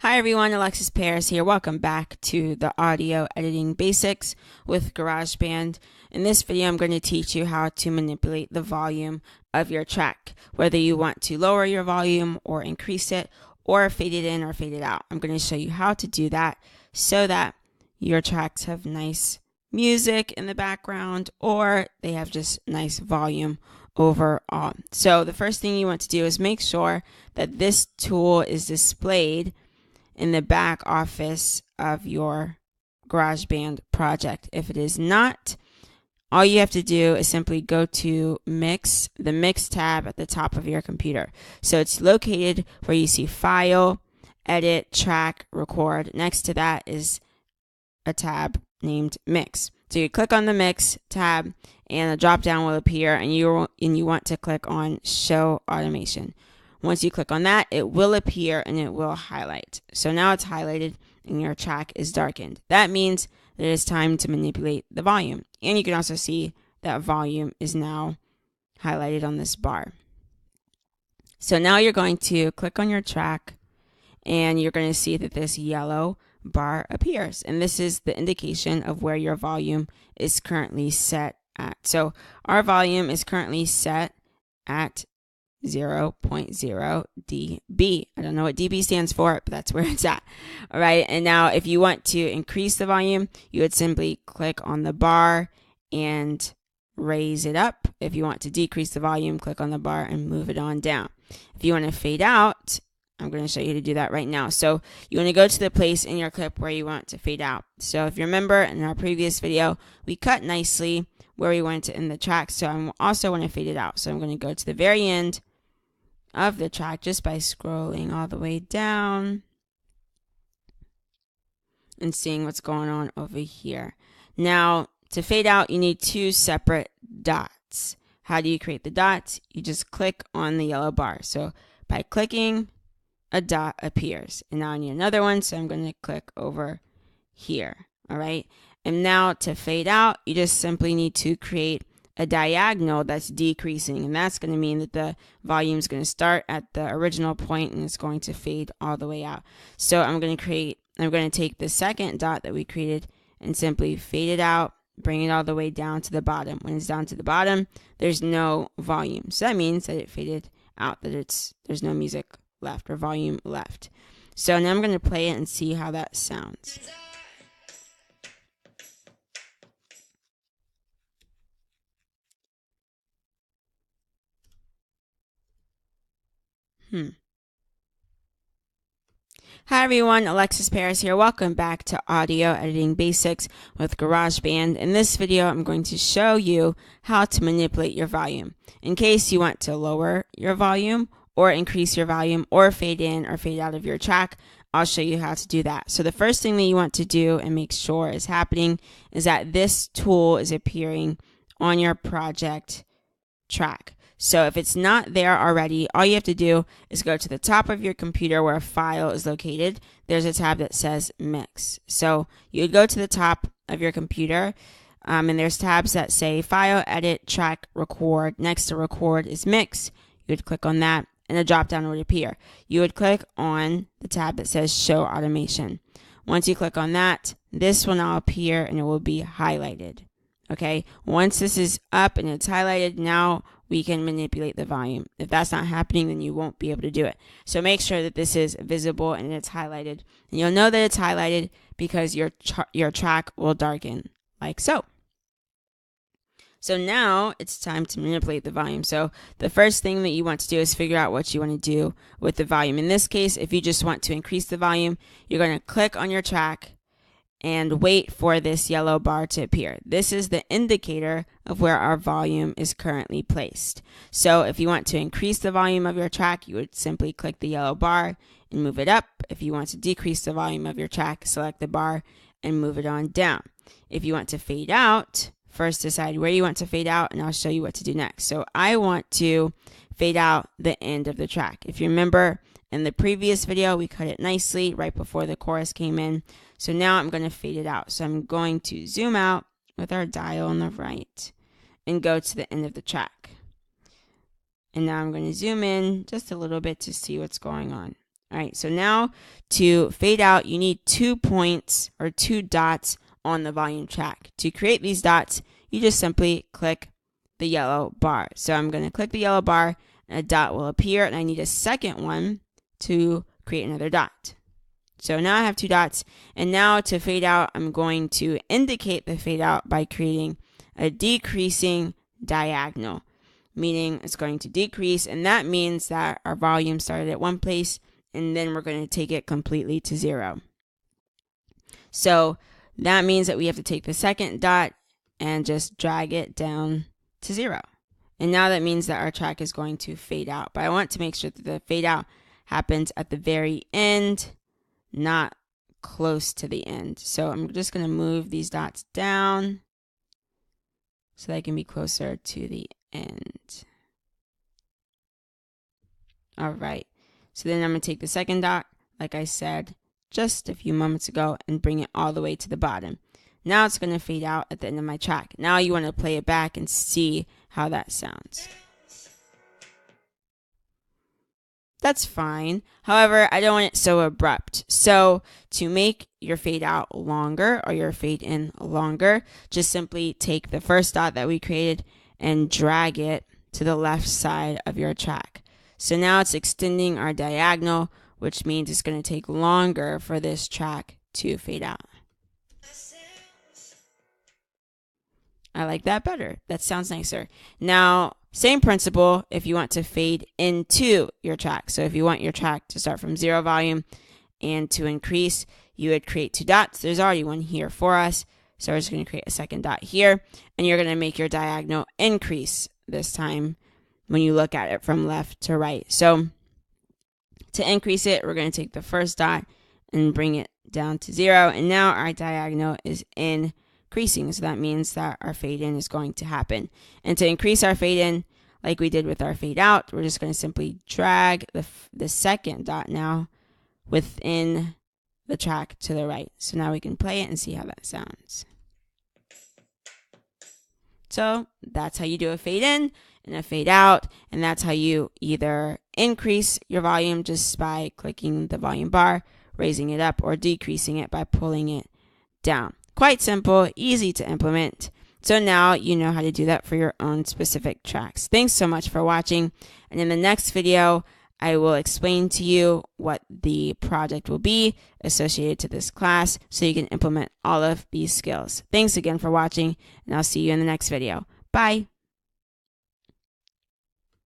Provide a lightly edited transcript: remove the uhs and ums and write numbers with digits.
Hi everyone, Alexis Paris here. Welcome back to the audio editing basics with GarageBand. In this video, I'm going to teach you how to manipulate the volume of your track, whether you want to lower your volume or increase it or fade it in or fade it out. I'm going to show you how to do that so that your tracks have nice music in the background or they have just nice volume overall. So the first thing you want to do is make sure that this tool is displayed in the back office of your GarageBand project. If it is not, all you have to do is simply go to Mix, the Mix tab at the top of your computer. So it's located where you see File, Edit, Track, Record. Next to that is a tab named Mix. So you click on the Mix tab and a drop down will appear and you want to click on Show Automation. Once you click on that, it will appear and it will highlight. So now it's highlighted and your track is darkened. That means that it is time to manipulate the volume. And you can also see that volume is now highlighted on this bar. So now you're going to click on your track and you're going to see that this yellow bar appears. And this is the indication of where your volume is currently set at. So our volume is currently set at 0.0 dB. I don't know what dB stands for, but that's where it's at. All right. And now if you want to increase the volume, you would simply click on the bar and raise it up. If you want to decrease the volume, click on the bar and move it on down. If you want to fade out, I'm going to show you how to do that right now. So you want to go to the place in your clip where you want to fade out. So if you remember in our previous video, we cut nicely where we want to end the track. So I also want to fade it out. So I'm going to go to the very end of the track just by scrolling all the way down and seeing what's going on over here. Now to fade out, you need two separate dots. How do you create the dots? You just click on the yellow bar. So by clicking, a dot appears. And now I need another one, so I'm going to click over here. All right. And now to fade out, you just simply need to create a diagonal that's decreasing, and that's going to mean that the volume is going to start at the original point and it's going to fade all the way out. So I'm going to take the second dot that we created and simply fade it out, bring it all the way down to the bottom. When it's down to the bottom, there's no volume. So that means that it faded out, that there's no music left or volume left. So now I'm going to play it and see how that sounds. Hi everyone, Alexis Paris here. Welcome back to Audio Editing Basics with GarageBand. In this video, I'm going to show you how to manipulate your volume. In case you want to lower your volume or increase your volume or fade in or fade out of your track, I'll show you how to do that. So the first thing that you want to do and make sure is happening is that this tool is appearing on your project track. So if it's not there already, all you have to do is go to the top of your computer where a file is located. There's a tab that says Mix. So you would go to the top of your computer and there's tabs that say File, Edit, Track, Record. Next to Record is Mix. You would click on that and a drop down would appear. You would click on the tab that says Show Automation. Once you click on that, this will now appear and it will be highlighted. Okay, once this is up and it's highlighted, now we can manipulate the volume. If that's not happening, then you won't be able to do it. So make sure that this is visible and it's highlighted. And you'll know that it's highlighted because your track will darken like so. So now it's time to manipulate the volume. So the first thing that you want to do is figure out what you want to do with the volume. In this case, if you just want to increase the volume, you're going to click on your track and wait for this yellow bar to appear. This is the indicator of where our volume is currently placed. So if you want to increase the volume of your track, you would simply click the yellow bar and move it up. If you want to decrease the volume of your track, select the bar and move it on down. If you want to fade out, first decide where you want to fade out and I'll show you what to do next. So I want to fade out the end of the track. If you remember in the previous video, we cut it nicely right before the chorus came in. So now I'm going to fade it out. So I'm going to zoom out with our dial on the right and go to the end of the track. And now I'm going to zoom in just a little bit to see what's going on. All right, so now to fade out, you need 2 points or 2 dots on the volume track. To create these dots, you just simply click the yellow bar. So I'm going to click the yellow bar and a dot will appear, and I need a second one to create another dot. So now I have 2 dots, and now to fade out, I'm going to indicate the fade out by creating a decreasing diagonal, meaning it's going to decrease, and that means that our volume started at one place and then we're going to take it completely to 0. So that means that we have to take the second dot and just drag it down to 0. And now that means that our track is going to fade out. But I want to make sure that the fade out happens at the very end, not close to the end. So I'm just going to move these dots down so they can be closer to the end. All right. So then I'm going to take the second dot, like I said just a few moments ago, and bring it all the way to the bottom. Now it's going to fade out at the end of my track. Now you want to play it back and see how that sounds. That's fine. However, I don't want it so abrupt. So to make your fade out longer or your fade in longer, just simply take the first dot that we created and drag it to the left side of your track. So now it's extending our diagonal, which means it's going to take longer for this track to fade out. I like that better. That sounds nicer. Now, same principle if you want to fade into your track. So if you want your track to start from 0 volume and to increase, you would create 2 dots. There's already one here for us. So we're just going to create a second dot here, and you're going to make your diagonal increase this time when you look at it from left to right. So to increase it, we're going to take the first dot and bring it down to 0. And now our diagonal is increasing. So that means that our fade in is going to happen. And to increase our fade in, like we did with our fade out, we're just going to simply drag the second dot now within the track to the right. So now we can play it and see how that sounds. So that's how you do a fade in and a fade out, and that's how you either increase your volume just by clicking the volume bar, raising it up, or decreasing it by pulling it down. Quite simple, easy to implement. So now you know how to do that for your own specific tracks. Thanks so much for watching, and in the next video I will explain to you what the project will be associated to this class so you can implement all of these skills. Thanks again for watching, and I'll see you in the next video. Bye!